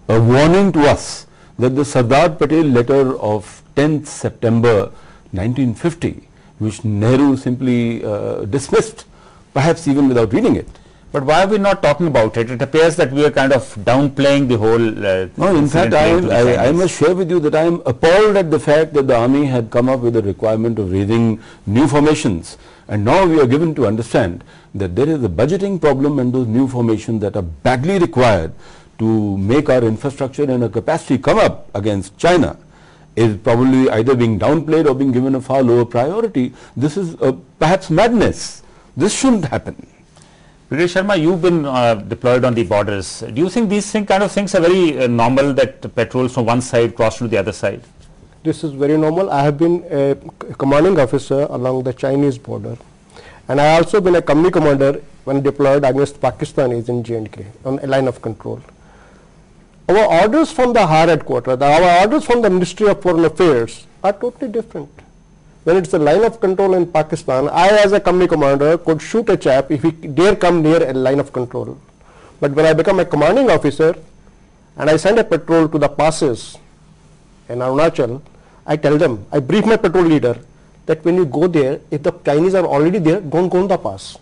a warning to us that the Sardar Patel letter of 10th September 1950, which Nehru simply dismissed, perhaps even without reading it. But why are we not talking about it? It appears that we are kind of downplaying the whole no, in fact, I must share with you that I am appalled at the fact that the army had come up with a requirement of raising new formations, and now we are given to understand that there is a budgeting problem and those new formations that are badly required to make our infrastructure and our capacity come up against China is probably either being downplayed or being given a far lower priority. This is perhaps madness. This shouldn't happen. Brigadier Sharma, you've been deployed on the borders. Do you think these kind of things are very normal, that patrols from one side cross to the other side? This is very normal. I have been a commanding officer along the Chinese border, and I also been a company commander when deployed against Pakistanis in J&K on a line of control. Our orders from the higher headquarters, our orders from the Ministry of Foreign Affairs are totally different. When it's a line of control in Pakistan, I as a company commander could shoot a chap if he dare come near a line of control. But when I become a commanding officer and I send a patrol to the passes in Arunachal, I tell them, I brief my patrol leader that when you go there, if the Chinese are already there, don't go on the pass.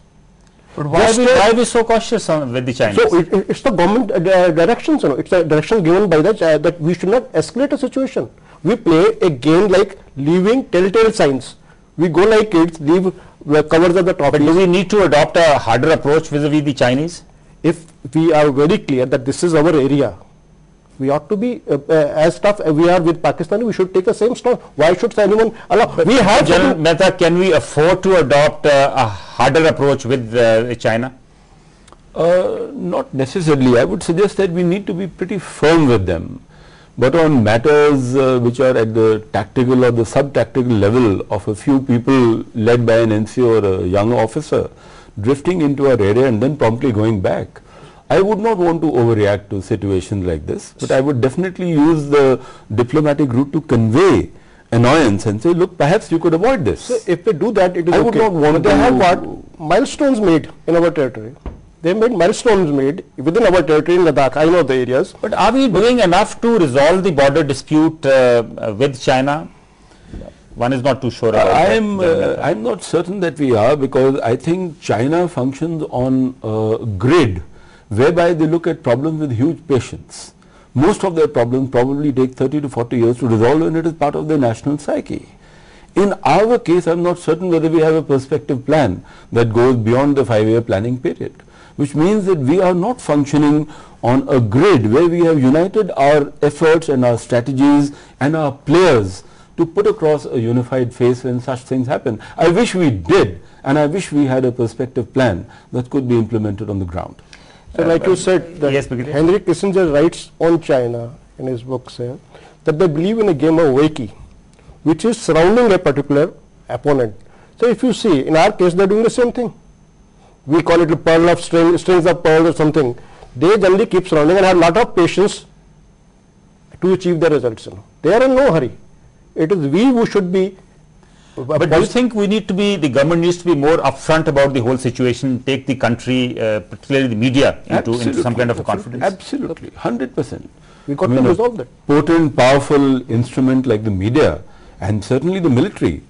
But why are we so cautious with the Chinese? So it's the government directions, you know, it's a direction given by the that we should not escalate a situation. We play a game like leaving telltale signs. We go like kids, leave covers of the top. But do we need to adopt a harder approach vis-a-vis the Chinese? If we are very clear that this is our area, we ought to be as tough as we are with Pakistan. We should take the same stance. Why should anyone allow? We have General Mehta, can we afford to adopt a harder approach with China? Not necessarily. I would suggest that we need to be pretty firm with them. But on matters which are at the tactical or the sub-tactical level of a few people led by an NCO or a young officer drifting into our area and then promptly going back, I would not want to overreact to situations like this, but I would definitely use the diplomatic route to convey annoyance and say, look, perhaps you could avoid this. So if they do that, it is I would not want they to have what milestones made in our territory. They made milestones made within our territory in Ladakh. I know the areas. But are we doing enough to resolve the border dispute with China? One is not too sure about that. I'm not certain that we are, because I think China functions on a grid whereby they look at problems with huge patience. Most of their problems probably take 30 to 40 years to resolve, and it is part of their national psyche. In our case, I'm not certain whether we have a perspective plan that goes beyond the 5-year planning period, which means that we are not functioning on a grid where we have united our efforts and our strategies and our players to put across a unified face when such things happen. I wish we did, and I wish we had a perspective plan that could be implemented on the ground. So like you said, that yes, Henry Kissinger writes on China in his books here that they believe in a game of Wakey, which is surrounding a particular opponent. So if you see, in our case, they're doing the same thing. We call it a pearl of strings of pearl or something. They generally keep surrounding and have a lot of patience to achieve the results. You know. They are in no hurry. It is we who should be. But do you think we need to be, the government needs to be more upfront about the whole situation, take the country, particularly the media, into some kind of a confidence? Absolutely, 100%. We got to resolve that. Potent, powerful instrument like the media and certainly the military,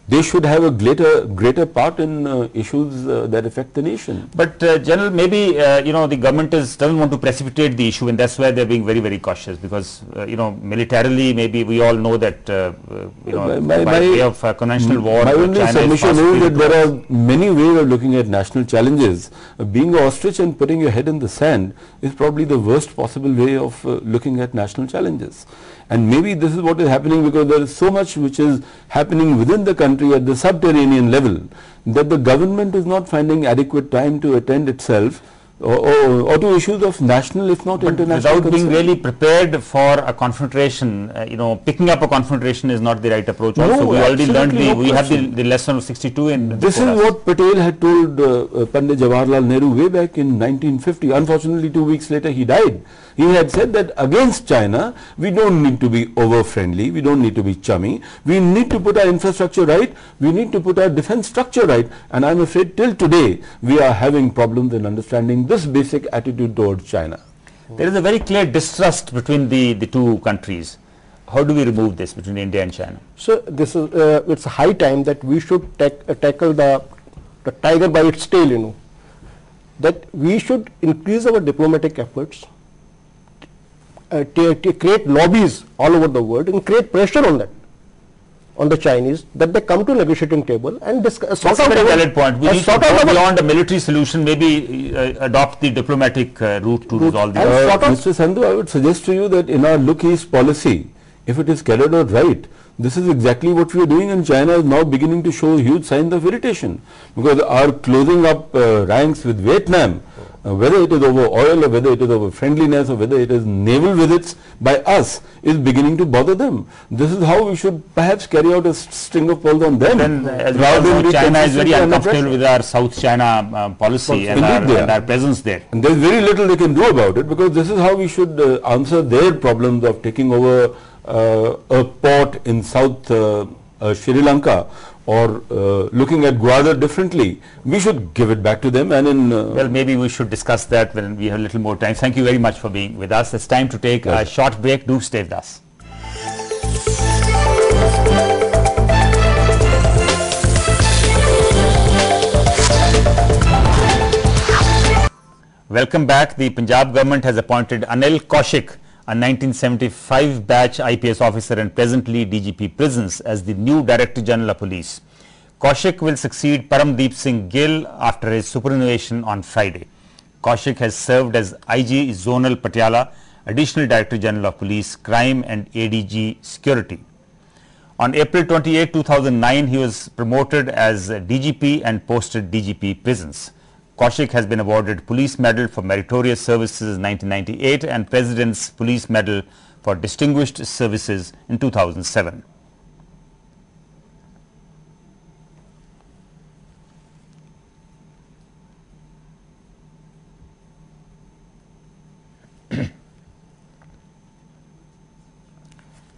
they should have a greater part in issues that affect the nation. But General, maybe the government doesn't want to precipitate the issue, and that's why they're being very, very cautious, because militarily maybe we all know that by way of conventional war, my only submission is that there are many ways of looking at national challenges. Being an ostrich and putting your head in the sand is probably the worst possible way of looking at national challenges. And maybe this is what is happening because there is so much which is happening within the country at the subterranean level that the government is not finding adequate time to attend itself or to issues of national, if not international, without being really prepared for a confrontation. Picking up a confrontation is not the right approach. No, also, we already learned we have the lesson of 62 in this is what Patel had told Pandit Jawaharlal Nehru way back in 1950. Unfortunately, 2 weeks later he died. He had said that against China, we don't need to be over-friendly, we don't need to be chummy, we need to put our infrastructure right, we need to put our defense structure right, and I'm afraid till today we are having problems in understanding this basic attitude towards China. There is a very clear distrust between the two countries. How do we remove this between India and China? So this is it's high time that we should tackle the tiger by its tail, you know, that we should increase our diplomatic efforts, create lobbies all over the world and create pressure on that, on the Chinese, that they come to negotiating table and discuss. That's a very valid point. We need to go beyond a military solution, maybe adopt the diplomatic route to resolve the Mr. Sandhu, I would suggest to you that in our Look East policy, if it is carried out right, this is exactly what we are doing, and China is now beginning to show huge signs of irritation, because our closing up ranks with Vietnam, whether it is over oil or whether it is over friendliness or whether it is naval visits by us, is beginning to bother them. This is how we should perhaps carry out a string of pearls on them. Then, as China is very uncomfortable with our South China policy and our presence there. And there is very little they can do about it, because this is how we should answer their problems of taking over a port in South Sri Lanka, or looking at Gwadar differently. We should give it back to them. And well, maybe we should discuss that when we have a little more time. Thank you very much for being with us. It's time to take a short break. Do stay with us. Welcome back. The Punjab government has appointed Anil Kaushik, a 1975 batch IPS officer and presently DGP Prisons, as the new Director General of Police. Kaushik will succeed Paramdeep Singh Gill after his superannuation on Friday. Kaushik has served as IG Zonal Patiala, Additional Director General of Police, Crime and ADG Security. On April 28, 2009, he was promoted as DGP and posted DGP Prisons. Kaushik has been awarded Police Medal for Meritorious Services in 1998 and President's Police Medal for Distinguished Services in 2007.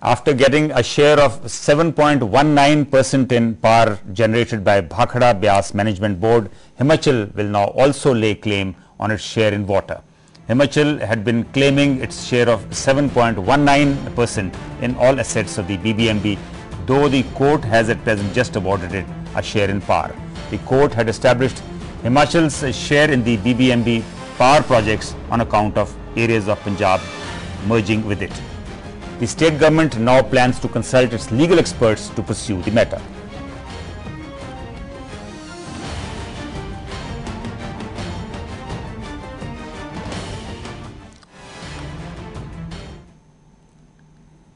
After getting a share of 7.19% in power generated by Bhakhara Byas Management Board, Himachal will now also lay claim on its share in water. Himachal had been claiming its share of 7.19% in all assets of the BBMB, though the court has at present just awarded it a share in power. The court had established Himachal's share in the BBMB power projects on account of areas of Punjab merging with it. The state government now plans to consult its legal experts to pursue the matter.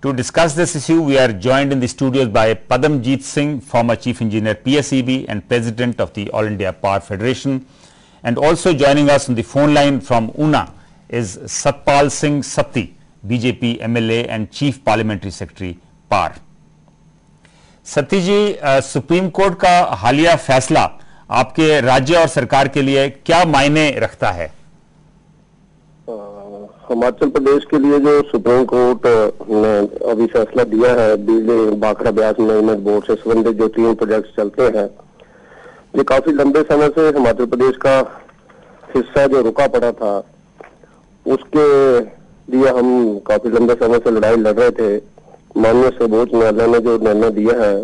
To discuss this issue, we are joined in the studios by Padamjeet Singh, former Chief Engineer PSEB and President of the All India Power Federation. And also joining us on the phone line from Una is Satpal Singh Satti, BJP MLA and Chief Parliamentary Secretary, PAR. Satti ji, Supreme Court का हालिया फैसला आपके राज्य और सरकार के लिए क्या मायने रखता है? हिमाचल प्रदेश के लिए जो सुप्रीम कोर्ट ने अभी फैसला दिया है, बिजली भाखड़ा ब्यास मैनेजमेंट बोर्ड से संबंधित जो 3 प्रोजेक्ट चलते हैं, ये काफी लंबे समय से हिमाचल प्रदेश का हिस्सा जो रुका पड़ा था, उसके लिए हम काफी लंबे समय से लड़ाई लड़ रहे थे। माननीय सर्वोच्च न्यायालय ने जो निर्णय दिया है,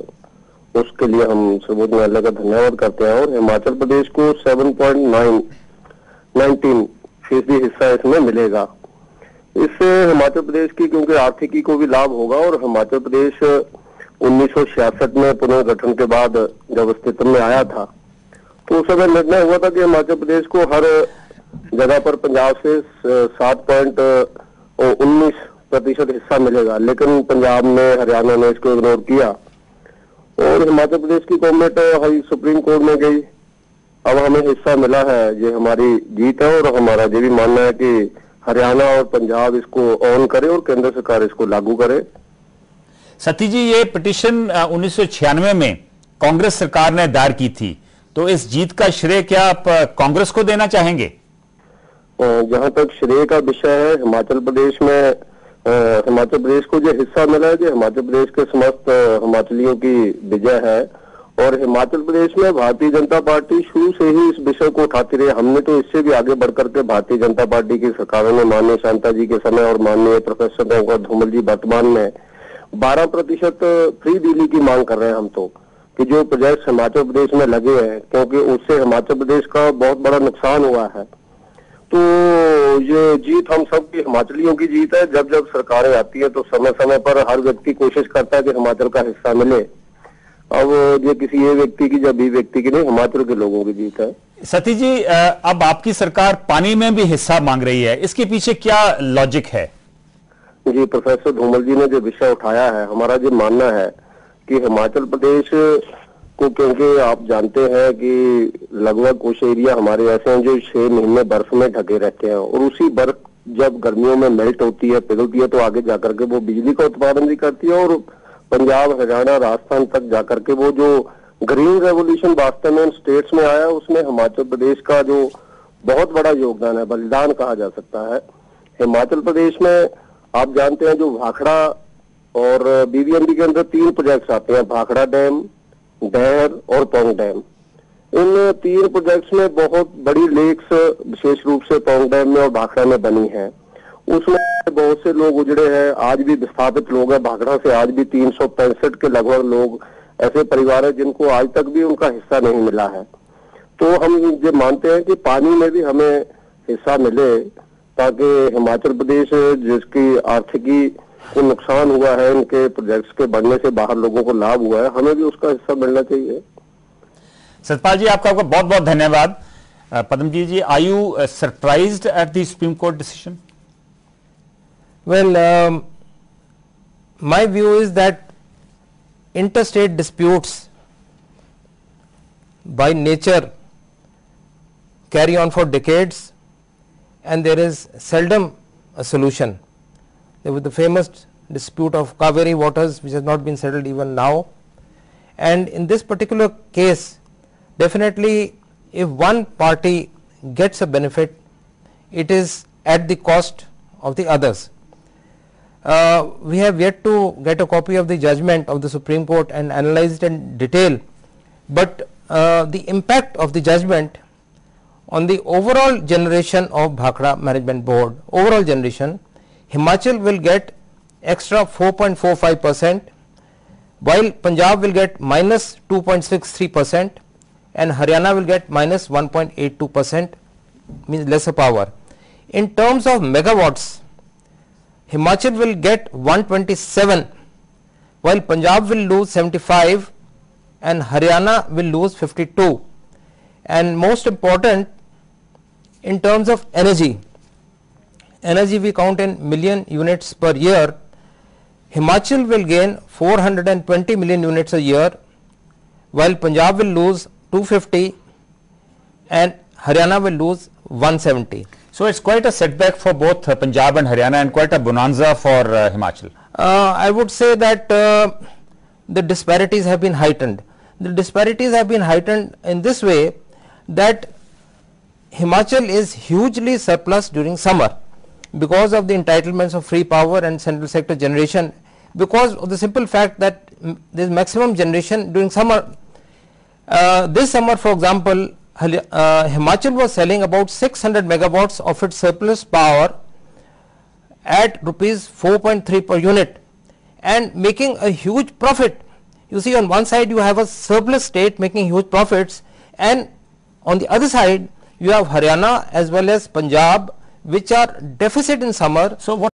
उसके लिए हम सर्वोच्च न्यायालय का धन्यवाद करते हैं और हिमाचल प्रदेश को 7.19% हिस्सा इसमें मिलेगा। इससे हिमाचल प्रदेश की क्योंकि आर्थिकी को भी लाभ होगा और हिमाचल प्रदेश 1966 में पुनर्गठन के बाद जब अस्तित्व में आया था, तो उस समय निर्णय हुआ था कि हिमाचल प्रदेश को हर जगह पर पंजाब से 7.19% हिस्सा मिलेगा, लेकिन पंजाब ने, हरियाणा ने इसको इग्नोर किया और हिमाचल प्रदेश की गवर्नमेंट हाई सुप्रीम कोर्ट में गई। अब हमें हिस्सा मिला है, ये हमारी जीत है और हमारा ये भी मानना है कि हरियाणा और पंजाब इसको ऑन करे और केंद्र सरकार इसको लागू करे। सती जी, ये पिटीशन 1996 में कांग्रेस सरकार ने दायर की थी, तो इस जीत का श्रेय क्या आप कांग्रेस को देना चाहेंगे? जहां तक श्रेय का विषय है, हिमाचल प्रदेश में हिमाचल प्रदेश को जो हिस्सा मिला है, जो हिमाचल प्रदेश के समस्त हिमाचलियों की विजय है और हिमाचल प्रदेश में भारतीय जनता पार्टी शुरू से ही इस विषय को उठाती रही। हमने तो इससे भी आगे बढ़कर के भारतीय जनता पार्टी की सरकारों में माननीय शांता जी के समय और माननीय प्रोफेसर धूमल जी वर्तमान में 12% फ्री बिजली की मांग कर रहे हैं हम तो, कि जो प्रोजेक्ट हिमाचल प्रदेश में लगे हैं, क्योंकि उससे हिमाचल प्रदेश का बहुत बड़ा नुकसान हुआ है। तो ये जीत हम सब की हिमाचलियों की जीत है। जब जब सरकारें आती है तो समय समय पर हर व्यक्ति कोशिश करता है कि हिमाचल का हिस्सा मिले। अब ये किसी एक व्यक्ति की या बी व्यक्ति की नहीं, हिमाचल के लोगों की जीत है। सतीश जी, अब आपकी सरकार पानी में भी हिस्सा मांग रही है, इसके पीछे क्या लॉजिक है? जी, प्रोफेसर धूमल जी ने जो विषय उठाया है, हमारा जो मानना है कि हिमाचल प्रदेश को, क्योंकि आप जानते हैं कि लगभग कुछ एरिया हमारे ऐसे हैं जो 6 महीने बर्फ में ढके रहते हैं, और उसी बर्फ जब गर्मियों में मेल्ट होती है, पिघलती है, तो आगे जाकर के वो बिजली का उत्पादन भी करती है, और पंजाब, हरियाणा, राजस्थान तक जाकर के वो जो ग्रीन रेवोल्यूशन वास्तव में स्टेट्स में आया, उसमें हिमाचल प्रदेश का जो बहुत बड़ा योगदान है, बलिदान कहा जा सकता है। हिमाचल प्रदेश में आप जानते हैं जो भाखड़ा और बीबीएमबी के अंदर 3 प्रोजेक्ट्स आते हैं, भाखड़ा डैम, डैहर और पौंग डैम। इन 3 प्रोजेक्ट्स में बहुत बड़ी लेक्स विशेष रूप से पौंग डैम में और भाखड़ा में बनी है। उसमें बहुत से लोग उजड़े हैं, आज भी विस्थापित लोग हैं। भाखड़ा से आज भी 365 के लगभग लोग ऐसे परिवार है जिनको आज तक भी उनका हिस्सा नहीं मिला है। तो हम ये मानते हैं कि पानी में भी हमें हिस्सा मिले, ताकि हिमाचल प्रदेश जिसकी आर्थिकी को नुकसान हुआ है, इनके प्रोजेक्ट्स के बढ़ने से बाहर लोगों को लाभ हुआ है, हमें भी उसका हिस्सा मिलना चाहिए। सतपाल जी, आपका बहुत बहुत धन्यवाद। Padamjeet ji, are you surprised at the Supreme Court decision? Well, my view is that interstate disputes by nature carry on for decades, and there is seldom a solution. There was the famous dispute of Kaveri waters, which has not been settled even now, and in this particular case, definitely if one party gets a benefit, it is at the cost of the others. We have yet to get a copy of the judgment of the Supreme Court and analyze it in detail, but the impact of the judgment on the overall generation of Bhakra Management Board, overall generation, Himachal will get extra 4.45%, while Punjab will get minus 2.63% and Haryana will get minus 1.82%, means lesser power. In terms of megawatts, Himachal will get 127, while Punjab will lose 75 and Haryana will lose 52. And most important, in terms of energy we count in million units per year. Himachal will gain 420 million units a year, while Punjab will lose 250 and Haryana will lose 170. So it's quite a setback for both Punjab and Haryana, and quite a bonanza for Himachal. I would say that the disparities have been heightened. The disparities have been heightened in this way that Himachal is hugely surplus during summer because of the entitlements of free power and central sector generation, because of the simple fact that there is maximum generation during summer. This summer, for example, Himachal was selling about 600 megawatts of its surplus power at rupees 4.3 per unit and making a huge profit. You see, on one side you have a surplus state making huge profits, and on the other side you have Haryana as well as Punjab, which are deficit in summer. So what